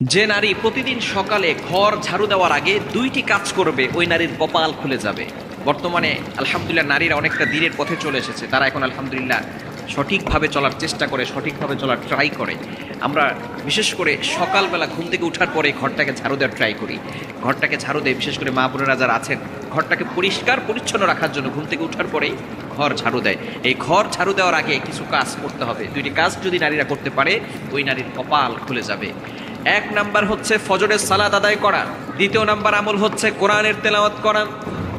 যে নারী প্রতিদিন সকালে ঘর ঝাড়ু দেওয়ার আগে দুইটি কাজ করবে ওই নারীর কপাল খুলে যাবে। বর্তমানে আলহামদুলিল্লাহ নারীরা অনেকটা দিনের পথে চলে এসেছে, তারা এখন আলহামদুলিল্লাহ সঠিকভাবে চলার চেষ্টা করে, সঠিকভাবে চলার ট্রাই করে। আমরা বিশেষ করে সকালবেলা ঘুম থেকে ওঠার পরে ঘরটাকে ঝাড়ু দেওয়ার ট্রাই করি, ঘরটাকে ঝাড়ু দেয়। বিশেষ করে মা বোনেরা যারা আছেন ঘরটাকে পরিষ্কার পরিচ্ছন্ন রাখার জন্য ঘুম থেকে ওঠার পরেই ঘর ঝাড়ু দেয়। এই ঘর ঝাড়ু দেওয়ার আগে কিছু কাজ করতে হবে। দুইটি কাজ যদি নারীরা করতে পারে ওই নারীর কপাল খুলে যাবে। এক নাম্বার হচ্ছে ফজরের সালাত আদায় করা, দ্বিতীয় নাম্বার আমল হচ্ছে কোরআনের তেলাওয়াত করা,